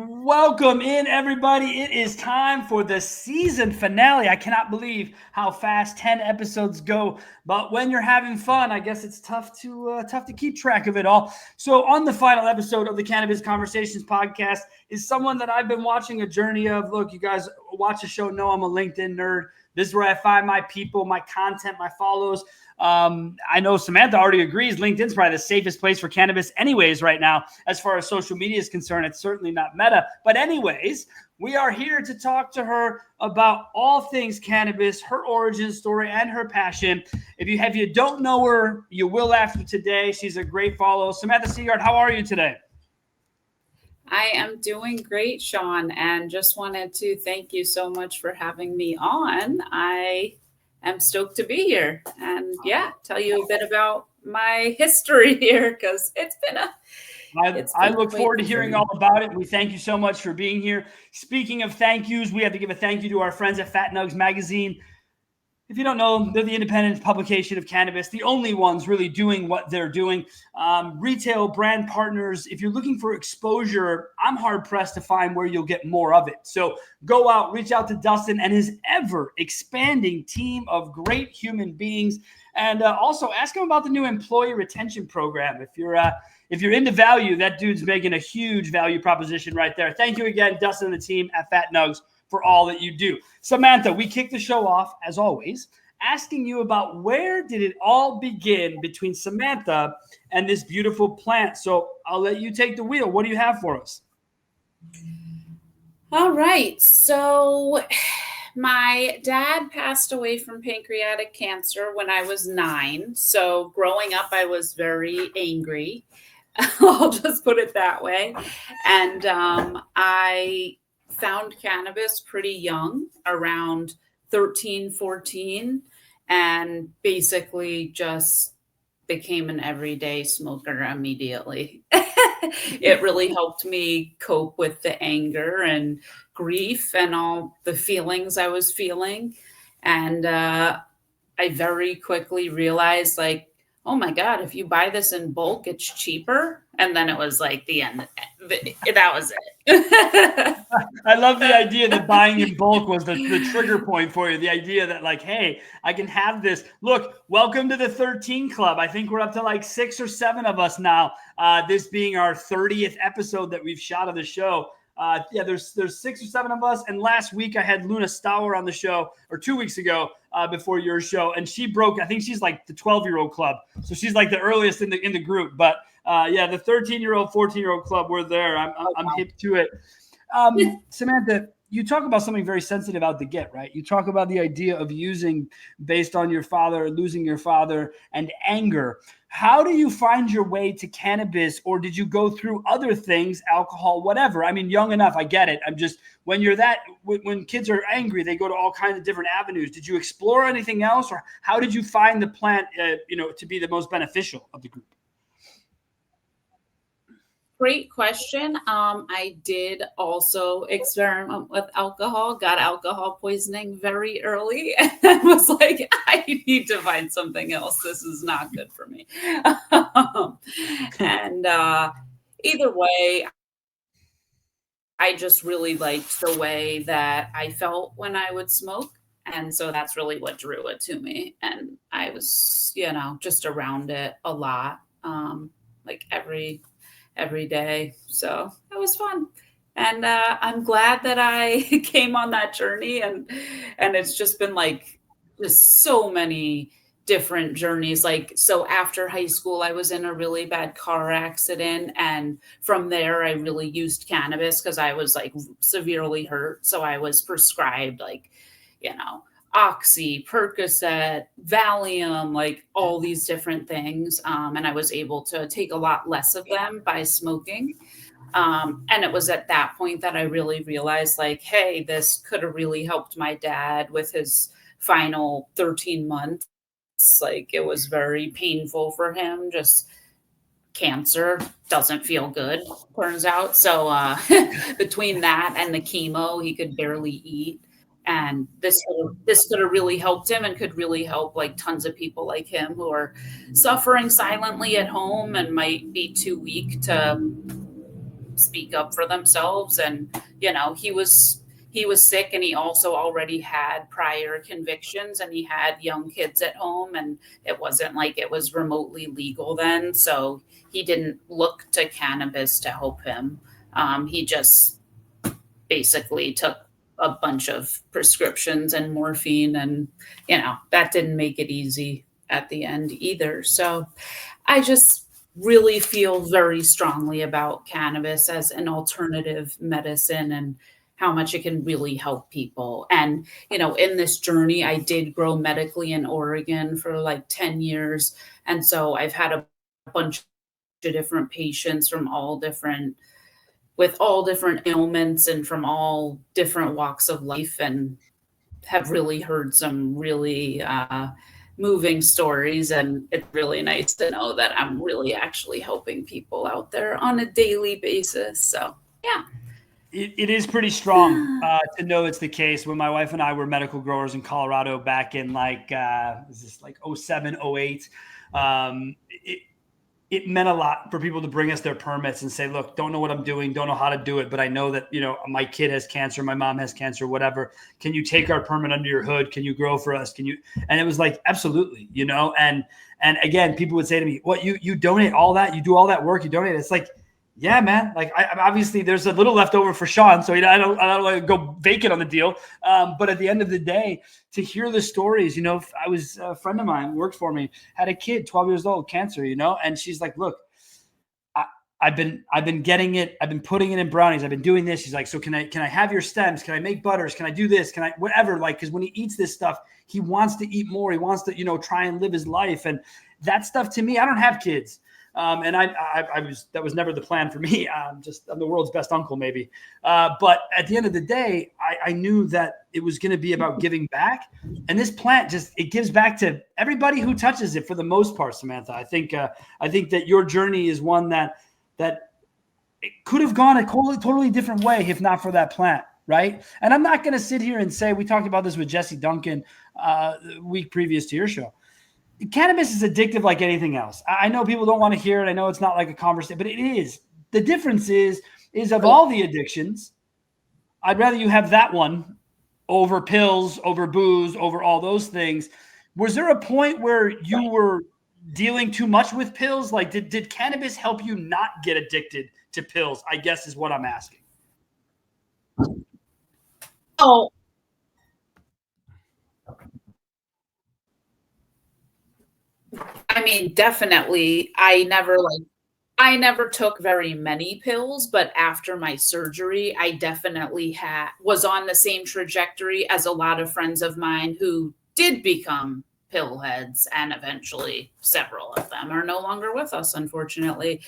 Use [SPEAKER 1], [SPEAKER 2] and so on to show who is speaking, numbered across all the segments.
[SPEAKER 1] Welcome in, everybody. It is time for the season finale. I cannot believe how fast 10 episodes go. But when you're having fun, I guess it's tough to keep track of it all. So on the final episode of the Cannabiz Conversations Podcast is someone that I've been watching a journey of. Look, you guys watch the show, know I'm a LinkedIn nerd. This is where I find my people, my content, my follows. I know Samantha already agrees LinkedIn's probably the safest place for cannabis anyways right now. As far as social media is concerned, it's certainly not Meta. But anyways, we are here to talk to her about all things cannabis, her origin story, and her passion. If you don't know her, you will after today. She's a great follow. Samantha Seagard, how are you today?
[SPEAKER 2] I am doing great, Sean, and just wanted to thank you so much for having me on. I am stoked to be here and tell you a bit about my history here because it's been
[SPEAKER 1] I look forward to hearing all about it. We thank you so much for being here. Speaking of thank yous, we have to give a thank you to our friends at Fat Nugs Magazine. If you don't know, they're the independent publication of cannabis, the only ones really doing what they're doing. Retail brand partners, if you're looking for exposure, I'm hard-pressed to find where you'll get more of it. So go out, reach out to Dustin and his ever-expanding team of great human beings. And also ask him about the new employee retention program. If you're into value, that dude's making a huge value proposition right there. Thank you again, Dustin and the team at Fat Nugs, for all that you do. Samantha, we kick the show off, as always, asking you about where did it all begin between Samantha and this beautiful plant. So I'll let you take the wheel. What do you have for us?
[SPEAKER 2] All right. So my dad passed away from pancreatic cancer when I was 9. So growing up, I was very angry. I'll just put it that way. And I found cannabis pretty young, around 13, 14, and basically just became an everyday smoker immediately. It really helped me cope with the anger and grief and all the feelings I was feeling. And I very quickly realized, like, oh my God, if you buy this in bulk, it's cheaper. And then it was like the end. That was it.
[SPEAKER 1] I love the idea that buying in bulk was the trigger point for you. The idea that, like, hey, I can have this. Look, welcome to the 13 Club. I think we're up to like 6 or 7 of us now. This being our 30th episode that we've shot of the show. There's 6 or 7 of us. And last week I had Luna Stower on the show, or 2 weeks ago, before your show, and she broke. I think she's like the 12-year-old club, so she's like the earliest in the group. But the 13-year-old, 14-year-old club, we're there. I'm hip to it. Samantha, you talk about something very sensitive out the gate, right? You talk about the idea of using based on your father, losing your father, and anger. How do you find your way to cannabis, or did you go through other things, alcohol, whatever? I mean, young enough, I get it. I'm just, when kids are angry, they go to all kinds of different avenues. Did you explore anything else, or how did you find the plant, to be the most beneficial of the group?
[SPEAKER 2] Great question. I did also experiment with alcohol, got alcohol poisoning very early, and was like, I need to find something else. This is not good for me. And either way, I just really liked the way that I felt when I would smoke. And so that's really what drew it to me. And I was, just around it a lot, like every day. So it was fun. And I'm glad that I came on that journey. And it's just been like just so many different journeys. Like, so after high school, I was in a really bad car accident. And from there, I really used cannabis because I was like severely hurt. So I was prescribed Oxy, Percocet, Valium, like all these different things. And I was able to take a lot less of them by smoking. And it was at that point that I really realized, like, hey, this could have really helped my dad with his final 13 months. Like, it was very painful for him. Just cancer doesn't feel good, turns out. So between that and the chemo, he could barely eat. And this could have really helped him and could really help like tons of people like him who are suffering silently at home and might be too weak to speak up for themselves. And, he was sick, and he also already had prior convictions, and he had young kids at home, and it wasn't like it was remotely legal then. So he didn't look to cannabis to help him. He just basically took a bunch of prescriptions and morphine, and that didn't make it easy at the end either. So I just really feel very strongly about cannabis as an alternative medicine, and how much it can really help people. And in this journey, I did grow medically in Oregon for like 10 years, and so I've had a bunch of different patients from with all different ailments and from all different walks of life, and have really heard some really moving stories. And it's really nice to know that I'm really actually helping people out there on a daily basis. So, yeah.
[SPEAKER 1] It is pretty strong to know it's the case. When my wife and I were medical growers in Colorado back in like 07, 08, it meant a lot for people to bring us their permits and say, look, don't know what I'm doing, don't know how to do it, but I know that, my kid has cancer, my mom has cancer, whatever. Can you take our permit under your hood? Can you grow for us? Can you? And it was like, absolutely, and again, people would say to me, what, you donate all that? You do all that work, you donate? It's like, yeah, man. Like, I obviously there's a little left over for Sean, so I don't want to go vacant on the deal. But at the end of the day, to hear the stories, I was a friend of mine worked for me, had a kid, 12 years old, cancer, and she's like, look, I've been getting it, I've been putting it in brownies, I've been doing this. She's like, so can I have your stems? Can I make butters? Can I do this? Can I whatever? Like, because when he eats this stuff, he wants to eat more. He wants to try and live his life, and that stuff to me. I don't have kids. And that was never the plan for me. I'm the world's best uncle, maybe. But at the end of the day, I knew that it was going to be about giving back. And this plant it gives back to everybody who touches it for the most part, Samantha. I think that your journey is one that it could have gone a totally different way if not for that plant. Right. And I'm not going to sit here and say, we talked about this with Jesse Duncan the week previous to your show. Cannabis is addictive like anything else. I know people don't want to hear it. I know it's not like a conversation, but it is. The difference is of all the addictions, I'd rather you have that one over pills, over booze, over all those things. Was there a point where you were dealing too much with pills? Like, did cannabis help you not get addicted to pills? I guess is what I'm asking.
[SPEAKER 2] Oh, I mean, definitely. I never took very many pills, but after my surgery, I definitely was on the same trajectory as a lot of friends of mine who did become pill heads, and eventually several of them are no longer with us, unfortunately.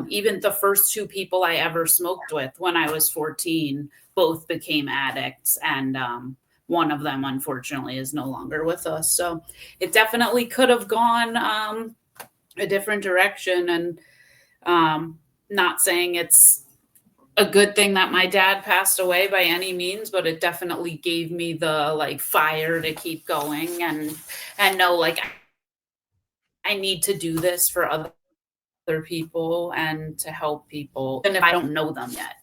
[SPEAKER 2] Even the first two people I ever smoked with when I was 14 both became addicts, and one of them, unfortunately, is no longer with us. So it definitely could have gone a different direction. And not saying it's a good thing that my dad passed away by any means, but it definitely gave me the fire to keep going and know I need to do this for other people and to help people. And if I don't know them yet,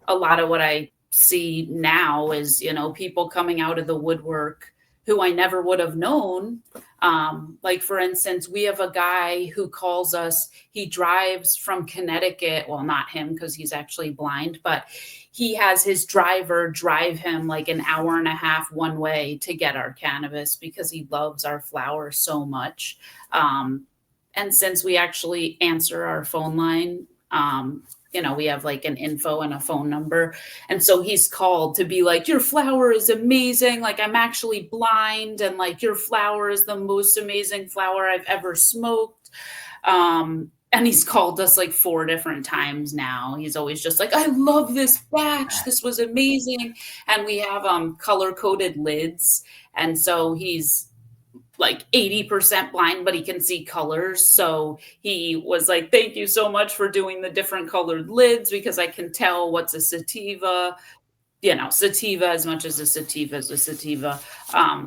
[SPEAKER 2] a lot of what I see now is, people coming out of the woodwork who I never would have known. Like, for instance, we have a guy who calls us, he drives from Connecticut. Well, not him, because he's actually blind, but he has his driver drive him like an hour and a half one way to get our cannabis because he loves our flower so much. And since we actually answer our phone line, we have like an info and a phone number. And so he's called to be like, your flower is amazing. Like, I'm actually blind. And like, your flower is the most amazing flower I've ever smoked. And he's called us like 4 different times now. He's always just like, I love this batch. This was amazing. And we have color coded lids. And so he's like 80% blind, but he can see colors. So he was like, thank you so much for doing the different colored lids, because I can tell what's a sativa. sativa as much as a sativa is a sativa.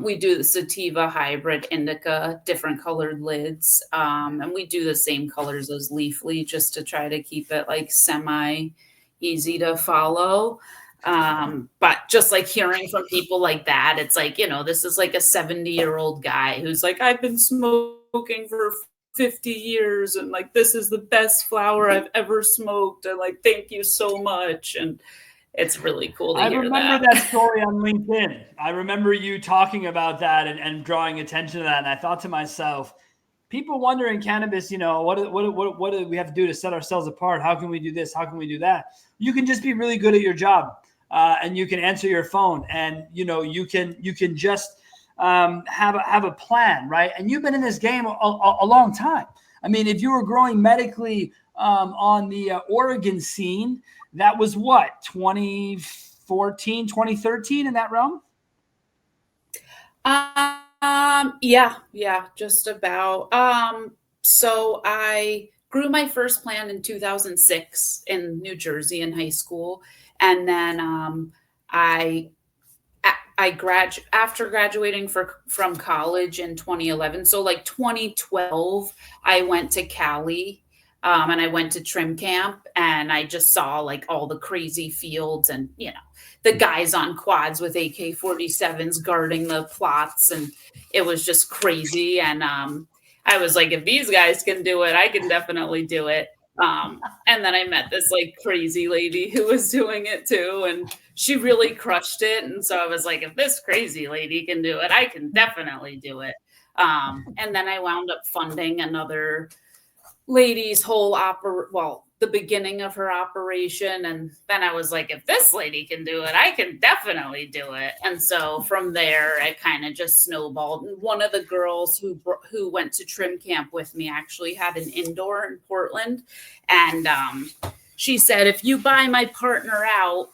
[SPEAKER 2] We do the sativa hybrid indica, different colored lids. And we do the same colors as Leafly just to try to keep it like semi easy to follow. But just like hearing from people like that, it's like, this is like a 70-year-old guy who's like, I've been smoking for 50 years and like, this is the best flower I've ever smoked. And like, thank you so much. And it's really cool to hear that.
[SPEAKER 1] I remember that story on LinkedIn. I remember you talking about that and drawing attention to that. And I thought to myself, people wonder in cannabis, what do we have to do to set ourselves apart? How can we do this? How can we do that? You can just be really good at your job, and you can answer your phone, and you can just have a plan, right? And you've been in this game a long time. I mean, if you were growing medically on the Oregon scene, that was what, 2014, 2013 in that realm?
[SPEAKER 2] Yeah, just about. So I grew my first plant in 2006 in New Jersey in high school. And then after graduating from college in 2011, so like 2012, I went to Cali. And I went to trim camp and I just saw like all the crazy fields and, the guys on quads with AK-47s guarding the plots. And it was just crazy. And I was like, if these guys can do it, I can definitely do it. And then I met this like crazy lady who was doing it too. And she really crushed it. And so I was like, if this crazy lady can do it, I can definitely do it. And then I wound up funding another lady's whole the beginning of her operation. And then I was like, if this lady can do it, I can definitely do it. And so from there, I kind of just snowballed. And one of the girls who went to trim camp with me actually had an indoor in Portland. And she said, if you buy my partner out,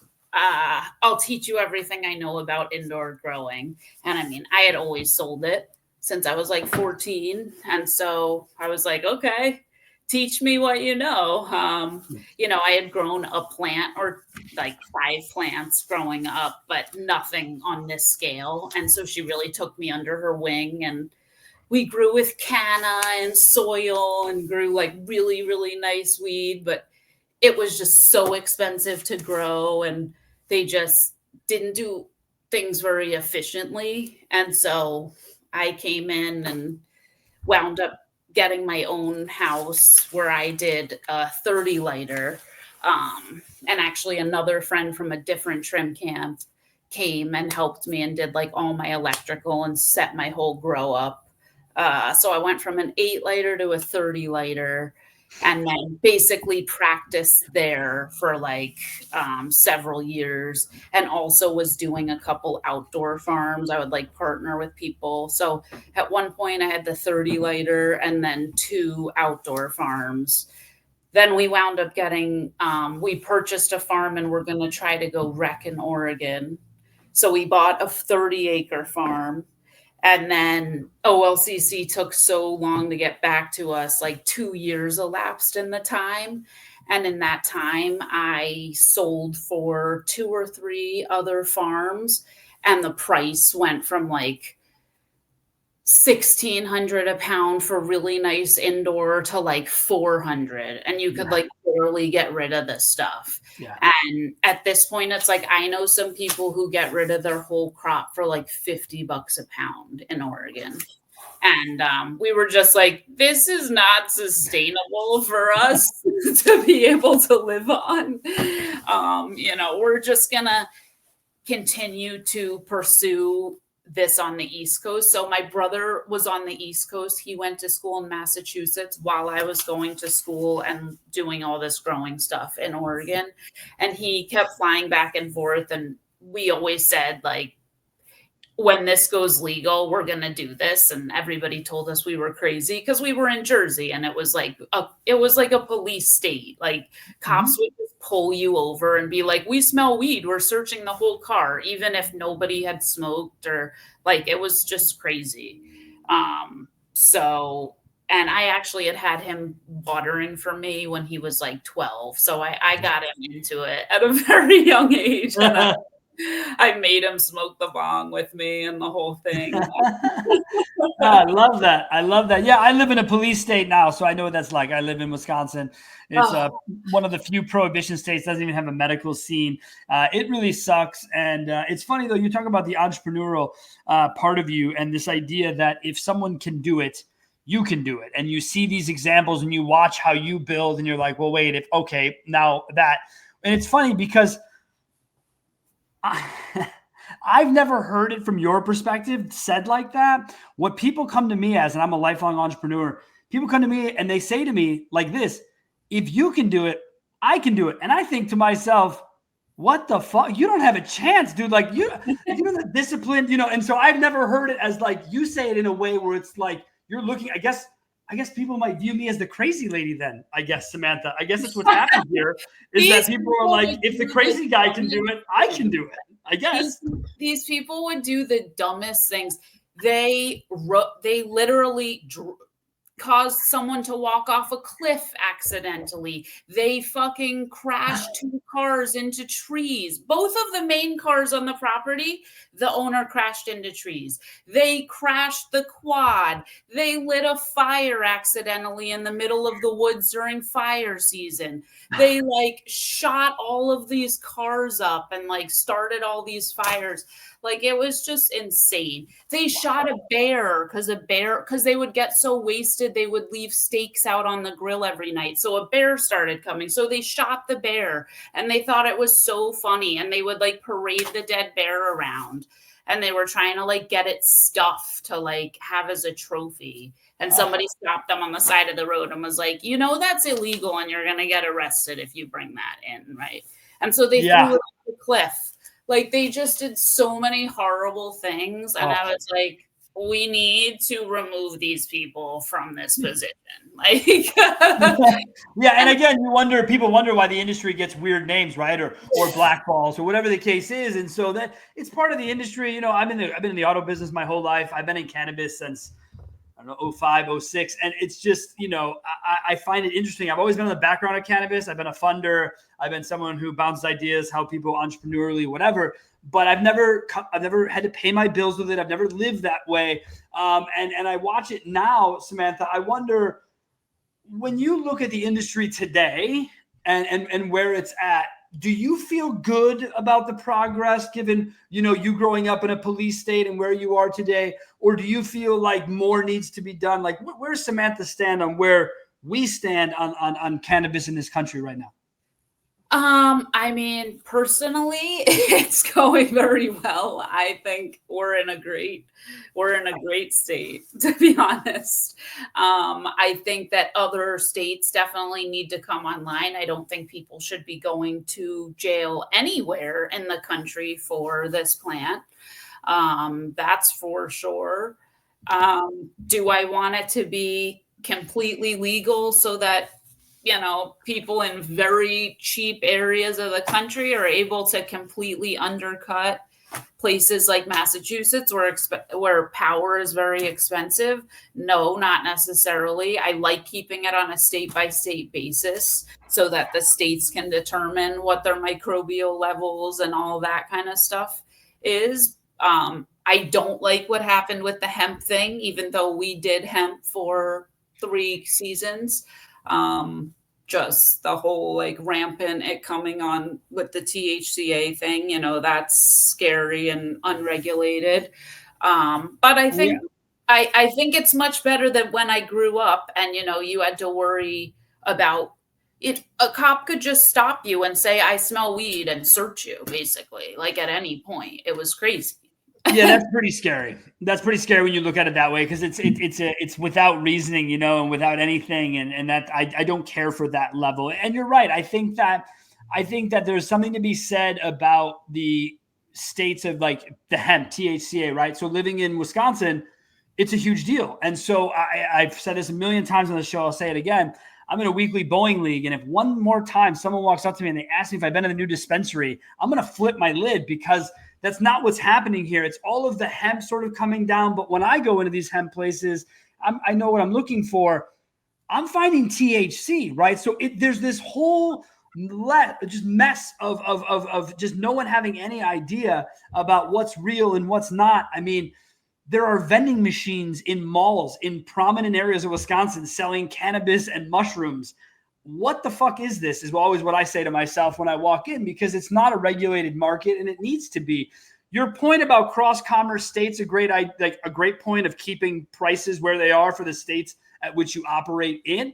[SPEAKER 2] I'll teach you everything I know about indoor growing. And I mean, I had always sold it since I was like 14. And so I was like, okay, teach me what you know. I had grown a plant or like 5 plants growing up, but nothing on this scale. And so she really took me under her wing, and we grew with canna and soil and grew like really, really nice weed, but it was just so expensive to grow and they just didn't do things very efficiently. And so I came in and wound up getting my own house where I did a 30 lighter. And actually another friend from a different trim camp came and helped me and did like all my electrical and set my whole grow up. So I went from an 8 lighter to a 30 lighter and then basically practiced there for like several years, and also was doing a couple outdoor farms. I would like partner with people. So at one point I had the 30 lighter and then 2 outdoor farms. Then we wound up we purchased a farm and we're going to try to go rec in Oregon. So we bought a 30-acre farm. And then OLCC took so long to get back to us, like 2 years elapsed in the time. And in that time, I sold for 2 or 3 other farms. And the price went from like $1,600 a pound for really nice indoor to like $400. And you could like barely get rid of this stuff. Yeah. And at this point, it's like, I know some people who get rid of their whole crop for like $50 a pound in Oregon. And we were just like, this is not sustainable for us to be able to live on. We're just going to continue to pursue this on the East Coast. So my brother was on the East Coast. He went to school in Massachusetts while I was going to school and doing all this growing stuff in Oregon. And he kept flying back and forth. And we always said, like, when this goes legal, we're going to do this. And everybody told us we were crazy because we were in Jersey and it was like a police state. Like cops would just pull you over and be like, we smell weed. We're searching the whole car, even if nobody had smoked, or like, it was just crazy. And I actually had him watering for me when he was like 12. So I got him into it at a very young age. I made him smoke the bong with me and the whole thing.
[SPEAKER 1] I love that. I love that. Yeah, I live in a police state now, so I know what that's like. I live in Wisconsin. It's one of the few prohibition states that doesn't even have a medical scene. It really sucks. And it's funny, though, you talk about the entrepreneurial part of you and this idea that if someone can do it, you can do it. And you see these examples and you watch how you build and you're like, well, wait, okay, now that. And it's funny because I've never heard it from your perspective said like that. What people come to me as, and I'm a lifelong entrepreneur, people come to me and they say to me like this, if you can do it, I can do it. And I think to myself, what the fuck? You don't have a chance, dude. Like you know, the discipline, and so I've never heard it as like you say it in a way where it's like you're looking, I guess people might view me as the crazy lady then, I guess, Samantha. I guess that's what's happened here is that people are like, if the crazy guy can do it, I can do it, I guess.
[SPEAKER 2] These people would do the dumbest things. They literally caused someone to walk off a cliff accidentally. They fucking crashed 2 cars into trees. Both of the main cars on the property, the owner crashed into trees. They crashed the quad. They lit a fire accidentally in the middle of the woods during fire season. They shot all of these cars up and started all these fires. It was just insane. They shot a bear because they would get so wasted, they would leave steaks out on the grill every night. So a bear started coming. So they shot the bear and they thought it was so funny. And they would parade the dead bear around and they were trying to get it stuffed to have as a trophy. And somebody stopped them on the side of the road and was like, that's illegal and you're going to get arrested if you bring that in. Right. And so they threw it off the cliff. They just did so many horrible things. And I was like, we need to remove these people from this position.
[SPEAKER 1] Yeah. And again, people wonder why the industry gets weird names, right? Or blackballs or whatever the case is. And so that it's part of the industry. I've been in the auto business my whole life. I've been in cannabis since, I don't know, 05, 06. And it's just, I find it interesting. I've always been in the background of cannabis. I've been a funder. I've been someone who bounces ideas, how people entrepreneurially, whatever. But I've never had to pay my bills with it. I've never lived that way. And I watch it now, Samantha. I wonder, when you look at the industry today and where it's at, do you feel good about the progress given, you growing up in a police state and where you are today? Or do you feel like more needs to be done? Where's Samantha stand on where we stand on cannabis in this country right now?
[SPEAKER 2] Personally, it's going very well. I think we're in a great state, to be honest. I think that other states definitely need to come online. I don't think people should be going to jail anywhere in the country for this plant. That's for sure. Do I want it to be completely legal so that people in very cheap areas of the country are able to completely undercut places like Massachusetts where power is very expensive? No, not necessarily. I like keeping it on a state-by-state basis so that the states can determine what their microbial levels and all that kind of stuff is. I don't like what happened with the hemp thing, even though we did hemp for 3 seasons. Just the whole rampant it coming on with the THCA thing, that's scary and unregulated. But I think I think it's much better than when I grew up and you had to worry about it. A cop could just stop you and say, I smell weed, and search you basically, at any point. It was crazy.
[SPEAKER 1] Yeah, that's pretty scary. That's pretty scary when you look at it that way, because it's without reasoning, and without anything, and that I don't care for that level. And you're right. I think that there's something to be said about the states of the hemp, THCA, right? So living in Wisconsin, it's a huge deal. And so I've said this a million times on the show. I'll say it again. I'm in a weekly Boeing league, and if one more time someone walks up to me and they ask me if I've been in the new dispensary, I'm going to flip my lid, because that's not what's happening here. It's all of the hemp sort of coming down. But when I go into these hemp places, I know what I'm looking for. I'm finding THC, right? So there's this whole just mess of just no one having any idea about what's real and what's not. I mean, there are vending machines in malls in prominent areas of Wisconsin selling cannabis and mushrooms. What the fuck is this? Is always what I say to myself when I walk in, because it's not a regulated market and it needs to be. Your point about cross-commerce states, a great point of keeping prices where they are for the states at which you operate in.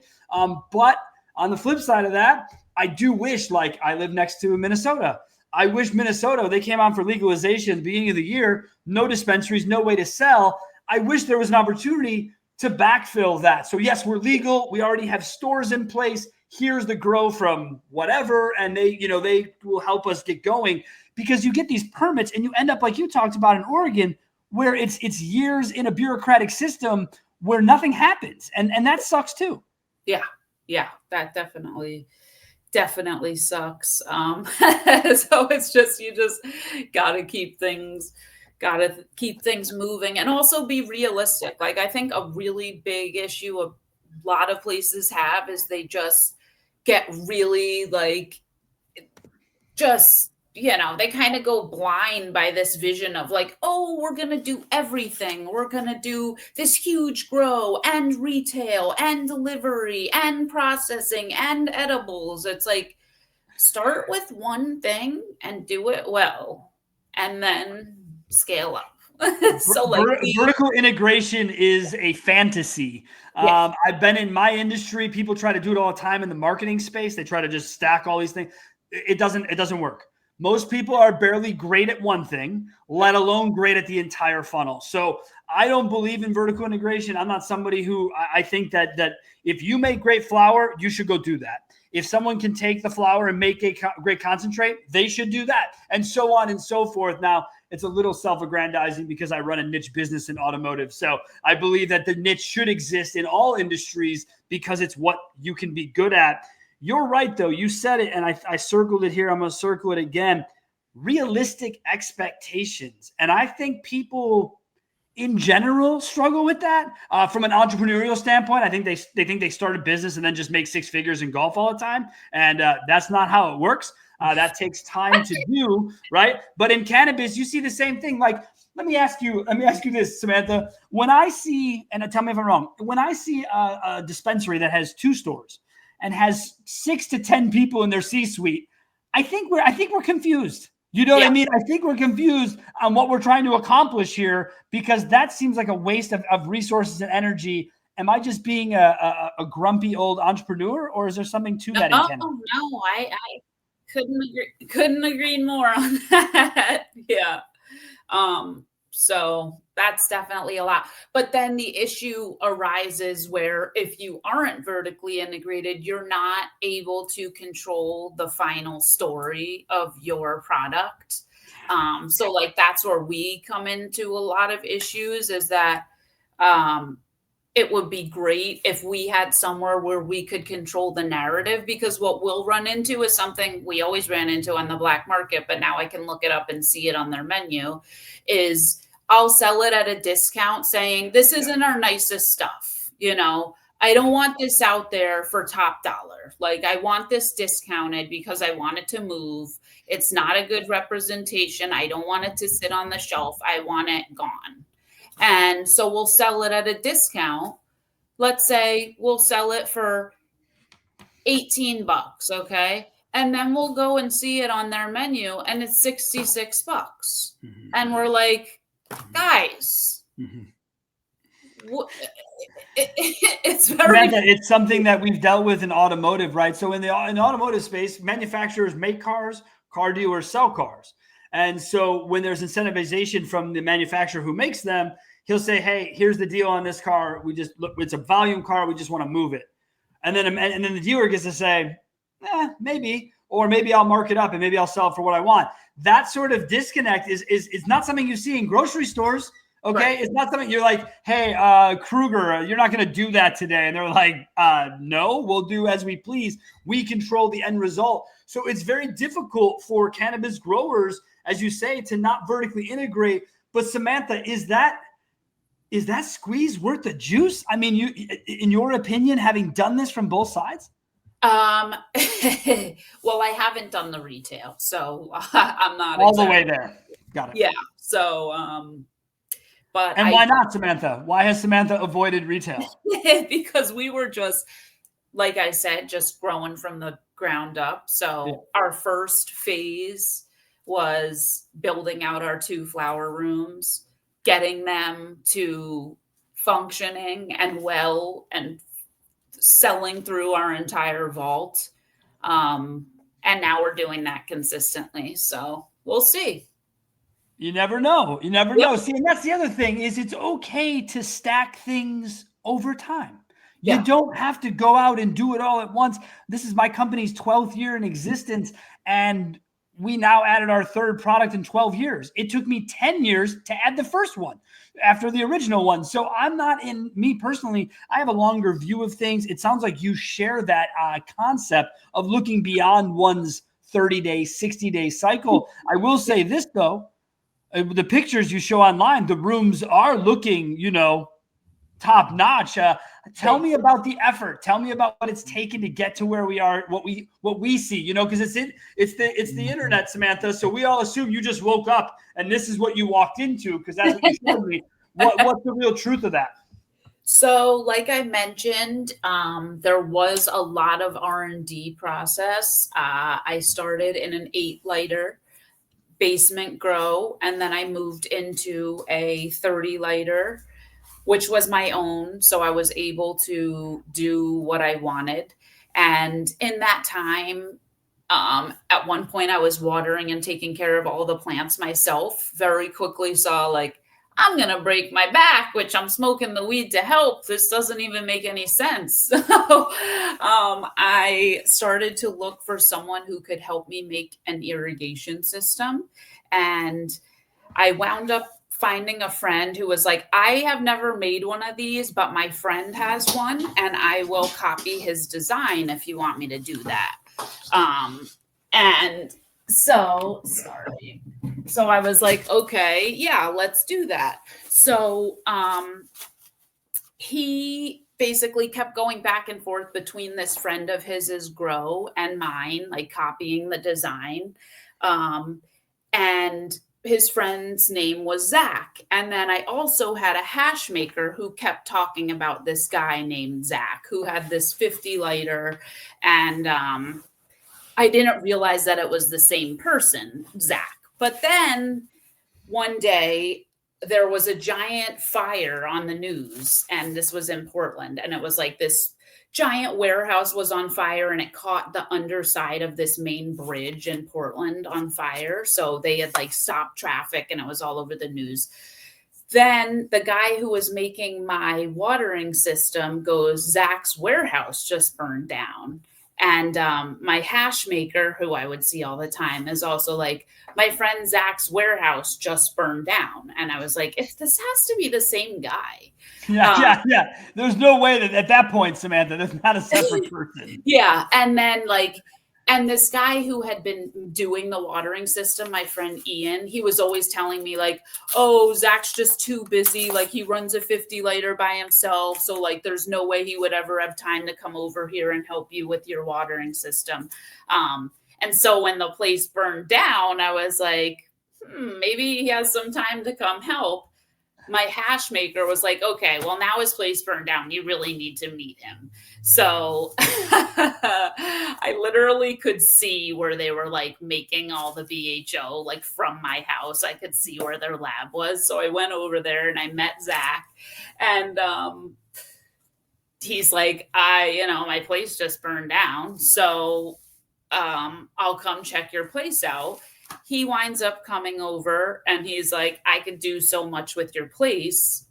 [SPEAKER 1] But on the flip side of that, I do wish, like, I live next to Minnesota. I wish Minnesota, they came out for legalization at the beginning of the year, no dispensaries, no way to sell. I wish there was an opportunity to backfill that. So yes, we're legal. We already have stores in place. Here's the grow from whatever. And they will help us get going, because you get these permits and you end up, like you talked about in Oregon, where it's years in a bureaucratic system where nothing happens. And that sucks too.
[SPEAKER 2] Yeah, that definitely sucks. So it's just, you just gotta keep things moving and also be realistic. Like, I think a really big issue a lot of places have is they just get really they kind of go blind by this vision of like, oh, we're going to do everything. We're going to do this huge grow and retail and delivery and processing and edibles. It's like, start with one thing and do it well, and then scale up. So
[SPEAKER 1] vertical integration is a fantasy. Yes. I've been in my industry. People try to do it all the time in the marketing space. They try to just stack all these things. It doesn't work. Most people are barely great at one thing, let alone great at the entire funnel. So I don't believe in vertical integration. I'm not somebody who, I think that if you make great flower, you should go do that. If someone can take the flower and make a great concentrate, they should do that, and so on and so forth. Now, it's a little self-aggrandizing because I run a niche business in automotive. So I believe that the niche should exist in all industries because it's what you can be good at. You're right, though. You said it, and I circled it here. I'm going to circle it again. Realistic expectations. And I think people in general struggle with that. From an entrepreneurial standpoint, I think they think they start a business and then just make six figures in golf all the time. And that's not how it works. That takes time to do, right? But in cannabis, you see the same thing. Like, let me ask you this, Samantha. When I see, and tell me if I'm wrong, when I see a dispensary that has 2 stores and has 6 to 10 people in their C-suite, I think we're confused. You know what I mean? I think we're confused on what we're trying to accomplish here, because that seems like a waste of resources and energy. Am I just being a grumpy old entrepreneur, or is there something to that?
[SPEAKER 2] No, I couldn't agree more on that. Yeah. So that's definitely a lot. But then the issue arises where if you aren't vertically integrated, you're not able to control the final story of your product. So like, that's where we come into a lot of issues, is that it would be great if we had somewhere where we could control the narrative, because what we'll run into is something we always ran into on the black market, but now I can look it up and see it on their menu, is I'll sell it at a discount saying, this isn't our nicest stuff. You know, I don't want this out there for top dollar. Like, I want this discounted because I want it to move. It's not a good representation. I don't want it to sit on the shelf. I want it gone. And so we'll sell it at a discount. Let's say we'll sell it for $18. Okay. And then we'll go and see it on their menu and it's $66. Mm-hmm. And we're like, guys, it's very,
[SPEAKER 1] it's something that we've dealt with in automotive, right? So in the automotive space, manufacturers make cars, car dealers sell cars. And so when there's incentivization from the manufacturer who makes them, he'll say, hey, here's the deal on this car. We just look, it's a volume car. We just want to move it. And then the dealer gets to say, maybe, or maybe I'll mark it up and maybe I'll sell it for what I want. That sort of disconnect is not something you see in grocery stores. Okay. Right. It's not something you're like, hey, Kruger, you're not going to do that today. And they're like, no, we'll do as we please. We control the end result. So it's very difficult for cannabis growers, as you say, to not vertically integrate. But Samantha, is that squeeze worth the juice? I mean, in your opinion, having done this from both sides?
[SPEAKER 2] Um, well, I haven't done the retail, so I'm not
[SPEAKER 1] all the way there. Got it.
[SPEAKER 2] Yeah. So, but
[SPEAKER 1] why not, Samantha? Why has Samantha avoided retail?
[SPEAKER 2] Because we were just, like I said, just growing from the ground up. So our first phase was building out our 2 flower rooms, getting them to functioning and well, and selling through our entire vault. And now we're doing that consistently. So we'll see.
[SPEAKER 1] You never know. You never know. See, and that's the other thing is it's okay to stack things over time. You don't have to go out and do it all at once. This is my company's 12th year in existence, and we now added our 3rd product in 12 years. It took me 10 years to add the first one after the original one. So I'm not me personally, I have a longer view of things. It sounds like you share that concept of looking beyond one's 30-day, 60-day cycle. I will say this, though. The pictures you show online, the rooms are looking, top notch. Tell me about the effort. Tell me about what it's taken to get to where we are, what we see, because it's the internet, Samantha. So we all assume you just woke up and this is what you walked into, because that's what you showed me. What's the real truth of that?
[SPEAKER 2] So, like I mentioned, there was a lot of R&D process. I started in an 8-lighter basement grow, and then I moved into a 30-lighter, which was my own. So I was able to do what I wanted. And in that time, at one point I was watering and taking care of all the plants myself. Very quickly saw I'm going to break my back, which I'm smoking the weed to help. This doesn't even make any sense. So I started to look for someone who could help me make an irrigation system. And I wound up finding a friend who was like, I have never made one of these, but my friend has one, and I will copy his design if you want me to do that. And so, sorry. So I was like, okay, yeah, let's do that. So he basically kept going back and forth between this friend of his grow and mine, copying the design. And his friend's name was Zach. And then I also had a hash maker who kept talking about this guy named Zach, who had this 50-lighter. And I didn't realize that it was the same person, Zach. But then one day there was a giant fire on the news, and this was in Portland. And it was this giant warehouse was on fire, and it caught the underside of this main bridge in Portland on fire. So they had stopped traffic, and it was all over the news. Then the guy who was making my watering system goes, Zach's warehouse just burned down. And my hash maker, who I would see all the time, is also my friend Zach's warehouse just burned down. And I was like, if this has to be the same guy.
[SPEAKER 1] Yeah. There's no way that at that point, Samantha, that's not a separate person.
[SPEAKER 2] Yeah. And then and this guy who had been doing the watering system, my friend Ian, he was always telling me oh, Zach's just too busy. He runs a 50-lighter by himself. So there's no way he would ever have time to come over here and help you with your watering system. And so when the place burned down, I was like, maybe he has some time to come help. My hash maker was like, okay, well, now his place burned down. You really need to meet him. So I literally could see where they were making all the BHO, from my house. I could see where their lab was. So I went over there and I met Zach, and he's like, my place just burned down. So I'll come check your place out. He winds up coming over, and he's like, I could do so much with your place.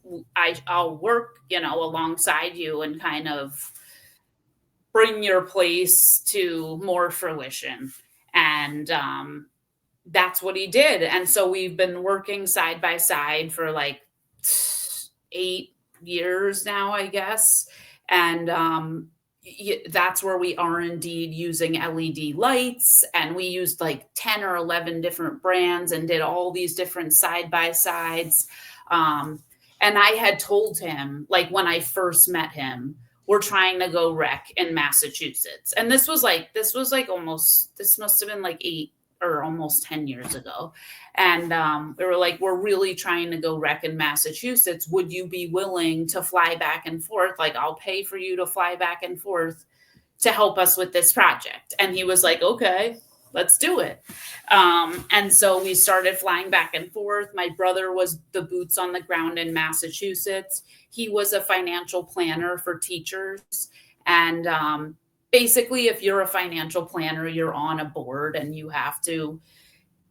[SPEAKER 2] I'll work, alongside you and kind of bring your place to more fruition. And that's what he did. And so we've been working side by side for 8 years now, I guess. And that's where we R&D'd using LED lights, and we used 10 or 11 different brands and did all these different side-by-sides. And I had told him, when I first met him, were trying to go rec in Massachusetts. And this must have been like 8 or almost 10 years ago. And we were like, we're really trying to go rec in Massachusetts. Would you be willing to fly back and forth? Like, I'll pay for you to fly back and forth to help us with this project. And he was like, okay, let's do it. And so we started flying back and forth. My brother was the boots on the ground in Massachusetts. He was a financial planner for teachers. And basically, if you're a financial planner, you're on a board, and you have to,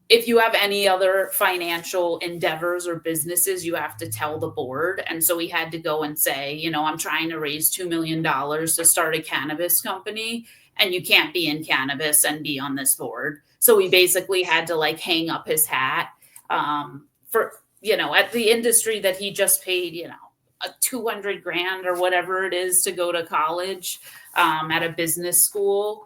[SPEAKER 2] if you have any other financial endeavors or businesses, you have to tell the board. And so we had to go and say, you know, I'm trying to raise $2 million to start a cannabis company, and you can't be in cannabis and be on this board. So we basically had to like hang up his hat for, you know, at the industry that he just paid, you know, a $200,000 or whatever it is to go to college at a business school.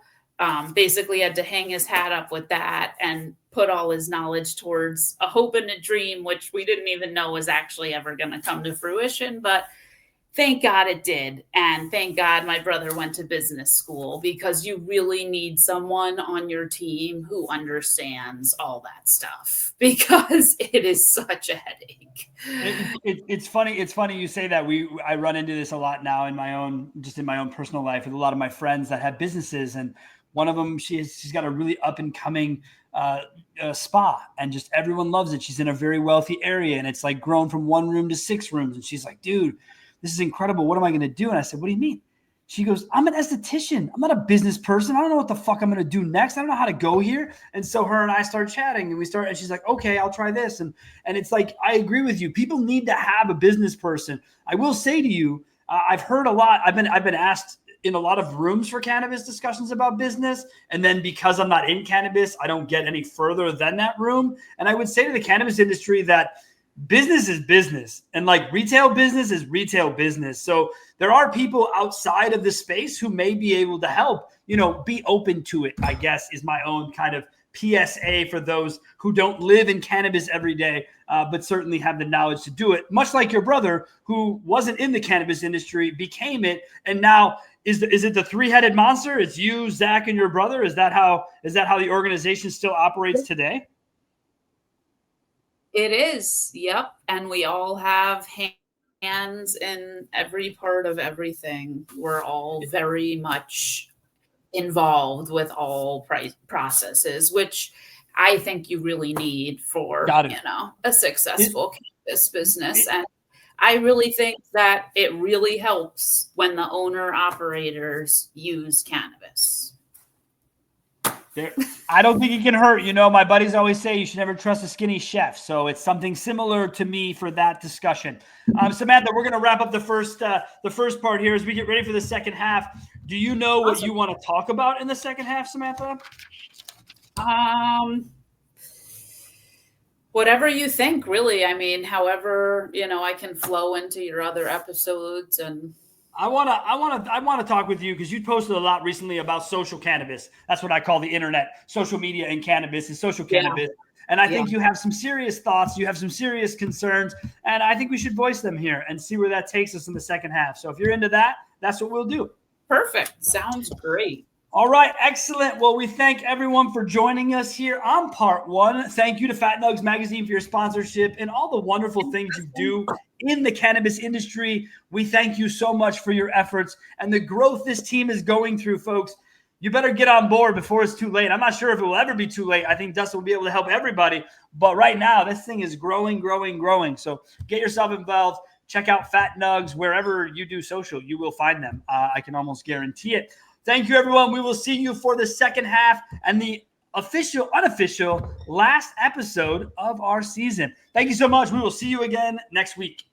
[SPEAKER 2] Basically had to hang his hat up with that and put all his knowledge towards a hope and a dream, which we didn't even know was actually ever going to come to fruition. But thank God it did. And thank God my brother went to business school, because you really need someone on your team who understands all that stuff, because it is such a headache.
[SPEAKER 1] It's funny. It's funny you say that. I run into this a lot now in my own personal life with a lot of my friends that have businesses. And one of them, she's got a really up and coming spa, and just everyone loves it. She's in a very wealthy area, and it's like grown from 1 room to 6 rooms. And she's like, dude, this is incredible. What am I going to do? And I said, what do you mean? She goes, I'm an esthetician. I'm not a business person. I don't know what the fuck I'm going to do next. I don't know how to go here. And so her and I start chatting, and she's like, okay, I'll try this. And it's like, I agree with you. People need to have a business person. I will say to you, I've heard a lot. I've been asked in a lot of rooms for cannabis discussions about business. And then because I'm not in cannabis, I don't get any further than that room. And I would say to the cannabis industry that business is business, and like retail business is retail business. So there are people outside of the space who may be able to help, you know, be open to it, I guess, is my own kind of PSA for those who don't live in cannabis every day, but certainly have the knowledge to do it. Much like your brother, who wasn't in the cannabis industry, became it. And now is it the 3-headed monster? It's you, Zach, and your brother. Is that how the organization still operates today?
[SPEAKER 2] It is. Yep. And we all have hands in every part of everything. We're all very much involved with all processes, which I think you really need for, you know, a successful cannabis business. And I really think that it really helps when the owner operators use cannabis.
[SPEAKER 1] I don't think it can hurt. You know, my buddies always say you should never trust a skinny chef. So it's something similar to me for that discussion. Samantha, we're going to wrap up the first part here as we get ready for the second half. Do you know what you want to talk about in the second half, Samantha?
[SPEAKER 2] Whatever you think, really. I mean, however, you know, I can flow into your other episodes. And
[SPEAKER 1] I want to talk with you because you posted a lot recently about social cannabis. That's what I call the internet. Social media and cannabis is social cannabis. And I think you have some serious thoughts. You have some serious concerns. And I think we should voice them here and see where that takes us in the second half. So if you're into that, that's what we'll do.
[SPEAKER 2] Perfect. Sounds great.
[SPEAKER 1] All right. Excellent. Well, we thank everyone for joining us here on part 1. Thank you to Fat Nugs Magazine for your sponsorship and all the wonderful things you do in the cannabis industry. We thank you so much for your efforts and the growth this team is going through, folks. You better get on board before it's too late. I'm not sure if it will ever be too late. I think Dustin will be able to help everybody. But right now, this thing is growing. So get yourself involved. Check out Fat Nugs wherever you do social. You will find them. I can almost guarantee it. Thank you, everyone. We will see you for the second half and the unofficial last episode of our season. Thank you so much. We will see you again next week.